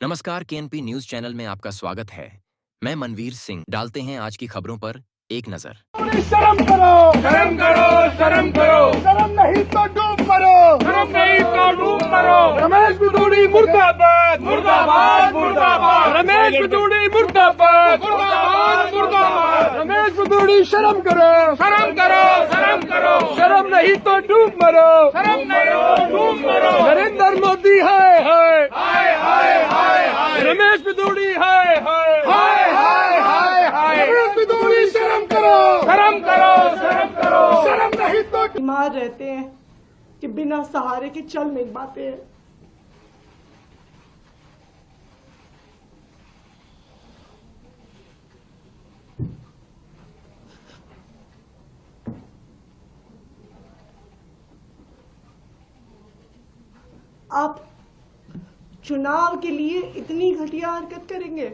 नमस्कार, KNP news channel में आपका स्वागत है। मैं मनवीर सिंह। डालते हैं आज की खबरों पर एक नजर। शर्म करो, शर्म करो, शर्म करो, शर्म नहीं तो डूब मरो, शर्म नहीं तो डूब मरो। रमेश बिधूड़ी मुर्दाबाद, मुर्दाबाद, मुर्दाबाद। रमेश बिधूड़ी मुर्दाबाद, मुर्दाबाद, मुर्दाबाद। रमेश बिधूड़ी शर्म करो, शर्म करो, शर्म करो, शर्म नहीं तो डूब मरो, शर्म नहीं तो डूब मरो। नरेंद्र मोदी हाय हाय हाय हाय हाय हाय। रमेश बिधूड़ी हाय हाय हाय हाय हाय हाय। रमेश बिधूड़ी शर्म करो, शर्म करो, शर्म करो, शर्म नहीं तो बीमार रहते हैं कि बिना सहारे के चल नहीं पाते हैं। आप चुनाव के लिए इतनी घटिया हरकत करेंगे?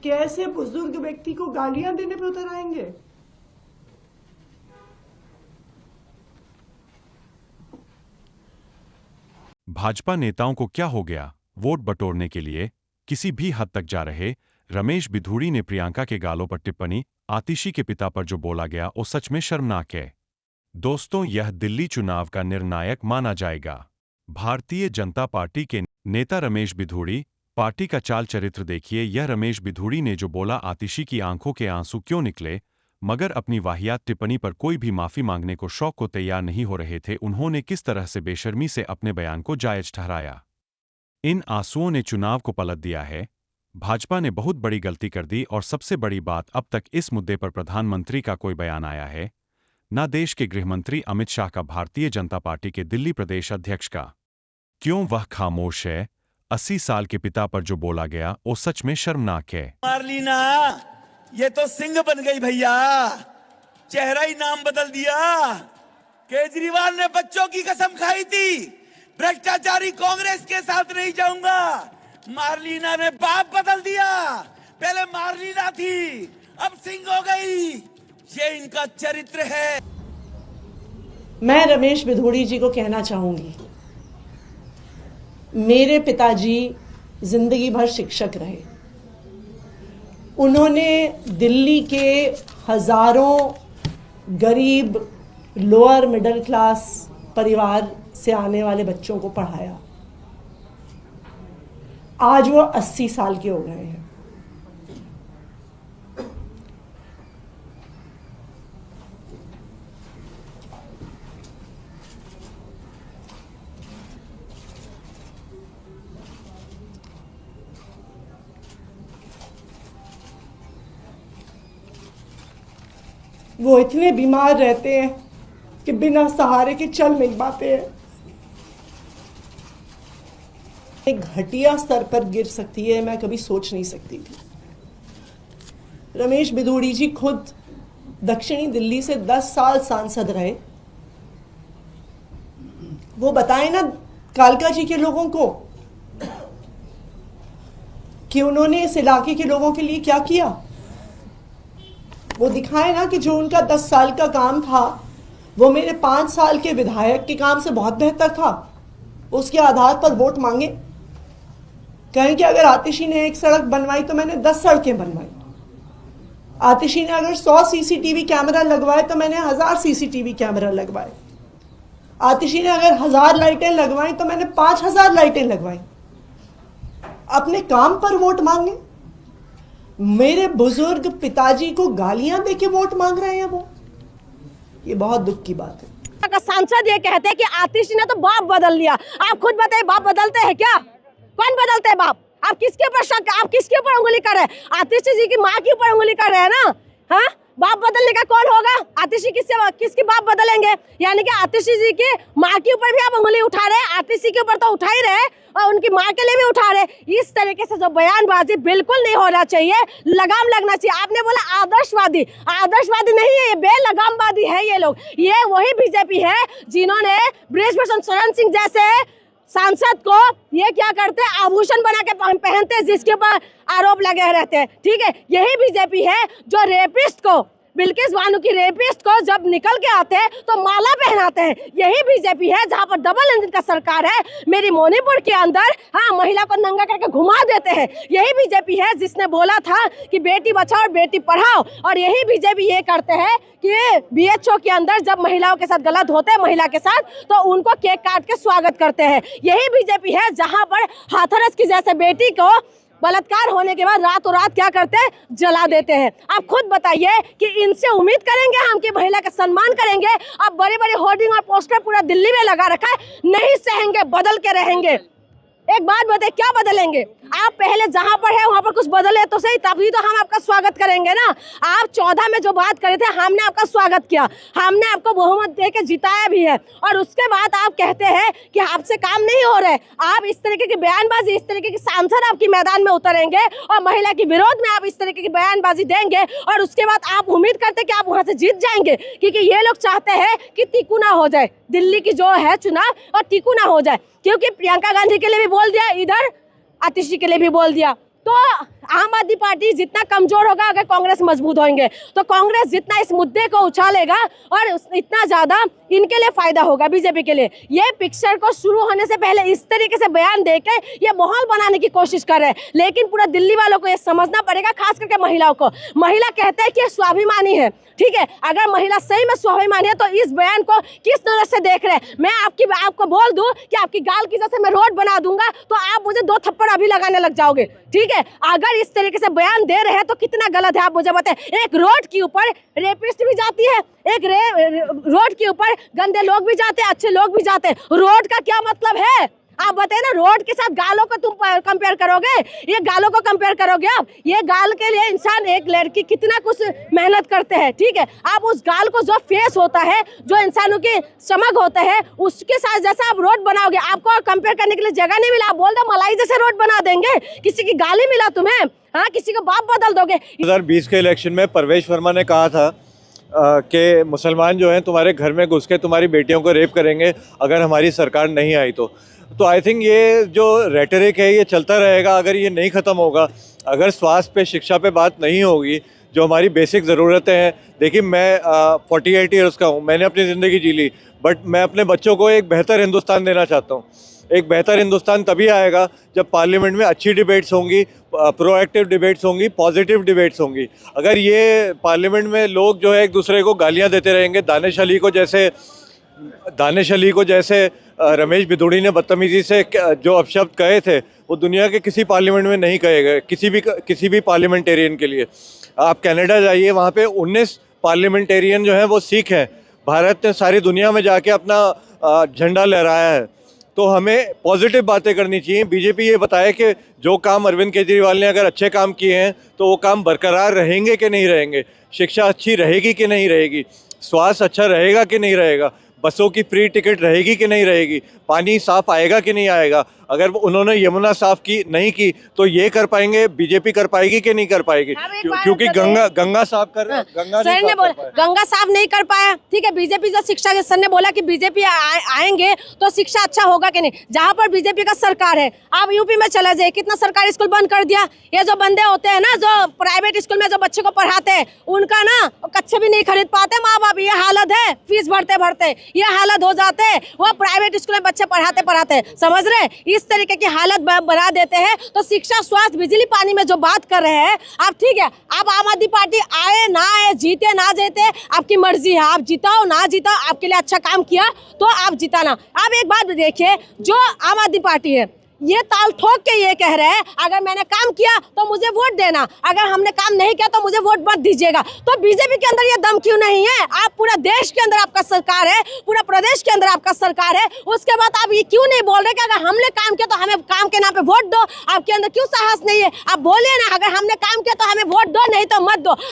कैसे बुजुर्ग व्यक्ति को गालियां देने पे उतर आएंगे? भाजपा नेताओं को क्या हो गया? वोट बटोरने के लिए किसी भी हद तक जा रहे रमेश बिधूड़ी ने प्रियंका के गालों पर टिप्पणी, आतिशी के पिता पर जो बोला गया वो सच में शर्मनाक है। दोस्तों, यह दिल्ली चुनाव का निर्णायक माना जाएगा। भारतीय जनता पार्टी के नेता रमेश बिधूड़ी, पार्टी का चाल चरित्र देखिए। यह रमेश बिधूड़ी ने जो बोला, आतिशी की आंखों के आंसू क्यों निकले, मगर अपनी वाहियात टिप्पणी पर कोई भी माफी मांगने को शौक को तैयार नहीं हो रहे थे। उन्होंने किस तरह से बेशर्मी से अपने बयान को जायज ठहराया। इन आंसुओं ने चुनाव को पलट दिया है। भाजपा ने बहुत बड़ी गलती कर दी और सबसे बड़ी बात, अब तक इस मुद्दे पर प्रधानमंत्री का कोई बयान आया है, न देश के गृहमंत्री अमित शाह का, भारतीय जनता पार्टी के दिल्ली प्रदेश अध्यक्ष का। क्यों वह खामोश है? 80 साल के पिता पर जो बोला गया वो सच में शर्मनाक है। मारलीना, ये तो सिंह बन गई भैया, चेहरा ही नाम बदल दिया। केजरीवाल ने बच्चों की कसम खाई थी, भ्रष्टाचारी कांग्रेस के साथ नहीं जाऊंगा। मारलीना ने बाप बदल दिया, पहले मारलीना थी अब सिंह हो गई। ये इनका चरित्र है। मैं रमेश बिधूड़ी जी को कहना चाहूंगी, मेरे पिताजी जिंदगी भर शिक्षक रहे। उन्होंने दिल्ली के हजारों गरीब लोअर मिडिल क्लास परिवार से आने वाले बच्चों को पढ़ाया। आज वो 80 साल के हो गए हैं। वो इतने बीमार रहते हैं कि बिना सहारे के चल नहीं पाते हैं। एक घटिया स्तर पर गिर सकती है, मैं कभी सोच नहीं सकती थी। रमेश बिधूड़ी जी खुद दक्षिणी दिल्ली से 10 साल सांसद रहे। वो बताएं ना कालका जी के लोगों को कि उन्होंने इस इलाके के लोगों के लिए क्या किया। वो दिखाए ना कि जो उनका 10 साल का काम था वो मेरे 5 साल के विधायक के काम से बहुत बेहतर था। उसके आधार पर वोट मांगे। कहें कि अगर आतिशी ने एक सड़क बनवाई तो मैंने 10 सड़कें बनवाई। आतिशी ने अगर 100 सीसीटीवी कैमरा लगवाए तो मैंने 1000 सीसीटीवी कैमरा लगवाए। आतिशी ने अगर 1000 लाइटें लगवाई तो मैंने 5000 लाइटें लगवाई। अपने काम पर वोट मांगे। मेरे बुजुर्ग पिताजी को गालियां देके वोट मांग रहे हैं वो। ये बहुत दुख की बात है। का सांसद ये कहते हैं कि आतिशी ने तो बाप बदल लिया। आप खुद बताइए, बाप बदलते हैं क्या? कौन बदलते हैं बाप? आप किसके ऊपर शक, आप किसके ऊपर उंगली कर रहे हैं? आतिशी जी की माँ के ऊपर उंगली कर रहे हैं ना। हाँ, बाप बदलने का कौन होगा? आतिशी किसके बाप बदलेंगे? यानी कि आतिशी जी की माँ के ऊपर भी आप उंगली उठा रहे हैं। आतिशी के ऊपर तो उठा ही रहे और उनकी माँ के लिए भी उठा रहे। इस तरीके से जो बयानबाजी बिल्कुल नहीं होना चाहिए, लगाम लगना चाहिए। आपने बोला आदर्शवादी, आदर्शवादी नहीं है ये, बेलगामवादी है ये लोग। ये वही बीजेपी है जिन्होंने बृजभूषण शरण सिंह जैसे सांसद को ये क्या करते हैं, आभूषण बना के पहनते हैं, जिसके ऊपर आरोप लगे रहते हैं। ठीक है, यही बीजेपी है जो रेपिस्ट को बिल्किस बानो की रेपिस्ट को जब निकल के आते हैं तो माला पहनाते हैं। यही बीजेपी है जहां पर डबल इंजन का सरकार है। मेरी मणिपुर के अंदर हाँ महिला को नंगा करके घुमा देते हैं। यही बीजेपी है जिसने बोला था कि बेटी बचाओ और बेटी पढ़ाओ, और यही बीजेपी ये करते हैं कि BHO के अंदर जब महिलाओं के साथ गलत होते हैं महिला के साथ तो उनको केक काट के स्वागत करते हैं। यही बीजेपी है जहां पर हाथरस की जैसे बेटी को बलात्कार होने के बाद रातों रात क्या करते हैं, जला देते हैं। आप खुद बताइए कि इनसे उम्मीद करेंगे हम कि महिला का सम्मान करेंगे? अब बड़े बड़े होर्डिंग और पोस्टर पूरा दिल्ली में लगा रखा है, नहीं सहेंगे, बदल के रहेंगे। एक बात बताइए, क्या बदलेंगे? आप पहले जहां पर है वहां पर कुछ बदले तो सही, तभी तो हम आपका स्वागत करेंगे ना। आप 14 में जो बात करे थे हमने आपका स्वागत किया, हमने आपको बहुमत दे के जिताया भी है, और उसके बाद आप कहते हैं कि आपसे काम नहीं हो रहा है। आप इस तरीके की बयानबाजी, इस तरीके की सांसद आपकी मैदान में उतरेंगे और महिला के विरोध में आप इस तरीके की बयानबाजी देंगे, और उसके बाद आप उम्मीद करते कि आप वहां से जीत जाएंगे, क्योंकि ये लोग चाहते हैं कि तिकोना हो जाए दिल्ली की जो है चुनाव, और तिकोना हो जाए। क्योंकि प्रियंका गांधी के लिए भी बोल दिया, इधर आतिशी के लिए भी बोल दिया, तो आम आदमी पार्टी जितना कमजोर होगा अगर कांग्रेस मजबूत होंगे तो कांग्रेस जितना इस मुद्दे को उछालेगा और इतना ज्यादा इनके लिए फायदा होगा बीजेपी के लिए। ये पिक्चर को शुरू होने से पहले इस तरीके से बयान देके ये माहौल बनाने की कोशिश कर रहे हैं, लेकिन पूरा दिल्ली वालों को ये समझना पड़ेगा, खास करके महिलाओं को। महिला कहते हैं कि ये स्वाभिमानी है, ठीक है, अगर महिला सही में स्वाभिमानी है तो इस बयान को किस नजर से देख रहे हैं? मैं आपको बोल दूं कि आपकी गाल की जैसे मैं रोड बना दूंगा तो आप मुझे 2 थप्पड़ अभी लगाने लग जाओगे, ठीक है? अगर इस तरीके से बयान दे रहे हैं तो कितना गलत है आप मुझे बताएं। एक रोड के ऊपर रेपिस्ट भी जाती है, एक रोड के ऊपर गंदे लोग भी जाते हैं, अच्छे लोग भी जाते हैं। रोड का क्या मतलब है? आप बताए ना, रोड के साथ गालों को तुम कंपेयर करोगे? ये गालों को कंपेयर करोगे आप? ये गाल के लिए इंसान, एक लड़की कितना कुछ मेहनत करते हैं, ठीक है? आप उस गाल को जो फेस होता है, जो इंसानों के स्टमक होते हैं, उसके साथ जैसा आप रोड बनाओगे, आपको कंपेयर करने के लिए जगह नहीं मिला। आप बोल दो मलाई जैसे रोड बना देंगे, किसी की गाली मिला तुम्हें? हाँ, किसी को बाप बदल दोगे। 2020 के इलेक्शन में परवेश वर्मा ने कहा था कि मुसलमान जो हैं तुम्हारे घर में घुस के तुम्हारी बेटियों को रेप करेंगे अगर हमारी सरकार नहीं आई तो आई थिंक ये जो रेटरिक है ये चलता रहेगा अगर ये नहीं ख़त्म होगा। अगर स्वास्थ्य पे, शिक्षा पे बात नहीं होगी, जो हमारी बेसिक ज़रूरतें हैं। देखिए, मैं 48 ईयर्स का हूँ, मैंने अपनी ज़िंदगी जी ली, बट मैं अपने बच्चों को एक बेहतर हिंदुस्तान देना चाहता हूँ। एक बेहतर हिंदुस्तान तभी आएगा जब पार्लियामेंट में अच्छी डिबेट्स होंगी, प्रोएक्टिव डिबेट्स होंगी, पॉजिटिव डिबेट्स होंगी। अगर ये पार्लियामेंट में लोग जो है एक दूसरे को गालियाँ देते रहेंगे, दानिश अली को जैसे रमेश बिधूड़ी ने बदतमीजी से जो अपशब्द कहे थे वो दुनिया के किसी पार्लियामेंट में नहीं कहे गए, किसी भी पार्लियामेंटेरियन के लिए। आप कनाडा जाइए, वहाँ पे 19 पार्लियामेंटेरियन जो हैं वो सिख हैं। भारत ने सारी दुनिया में जाके अपना झंडा लहराया है। तो हमें पॉजिटिव बातें करनी चाहिए। बीजेपी ये बताए कि जो काम अरविंद केजरीवाल ने अगर अच्छे काम किए हैं तो वो काम बरकरार रहेंगे कि नहीं रहेंगे, शिक्षा अच्छी रहेगी कि नहीं रहेगी, स्वास्थ्य अच्छा रहेगा कि नहीं रहेगा, बसों की फ्री टिकट रहेगी कि नहीं रहेगी, पानी साफ आएगा कि नहीं आएगा। अगर उन्होंने यमुना साफ नहीं की तो ये कर पाएंगे, बीजेपी कर पाएगी कि नहीं कर पाएगी? क्योंकि गंगा साफ कर गंगा साफ नहीं कर पाया, ठीक है। बीजेपी जो शिक्षा के सर ने बोला कि बीजेपी आएंगे तो शिक्षा अच्छा होगा कि नहीं। जहाँ पर बीजेपी का सरकार है, आप यूपी में चले जाइए, कितना सरकारी स्कूल बंद कर दिया। ये जो बंदे होते हैं ना, जो प्राइवेट स्कूल में जो बच्चे को पढ़ाते हैं, उनका ना कच्चे भी नहीं खरीद पाते माँ बाप। ये हालत है, फीस भरते ये हालत हो जाते हैं। वो प्राइवेट स्कूल में बच्चे पढ़ाते समझ रहे, इस तरीके की हालत बना देते हैं। तो शिक्षा, स्वास्थ्य, बिजली, पानी में जो बात कर रहे हैं आप, ठीक है, आप आम आदमी पार्टी आए ना आए, जीते ना जीते, आपकी मर्जी है। आप जिताओ ना जिताओ, आपके लिए अच्छा काम किया तो आप जिताना। आप एक बात देखिए, जो आम आदमी पार्टी है ये ताल ठोक के ये कह रहे हैं अगर मैंने काम किया तो मुझे वोट देना, अगर हमने काम नहीं किया तो मुझे वोट मत दीजिएगा। तो बीजेपी के अंदर ये दम क्यों नहीं है? आप पूरा देश के अंदर आपका सरकार है, पूरा प्रदेश के अंदर आपका सरकार है, उसके बाद आप ये क्यों नहीं बोल रहे कि अगर हमने काम किया तो हमें काम के नाम पे वोट दो? आपके अंदर क्यों साहस नहीं है? आप बोलिए ना, अगर हमने काम किया तो हमें वोट दो, नहीं तो मत दो।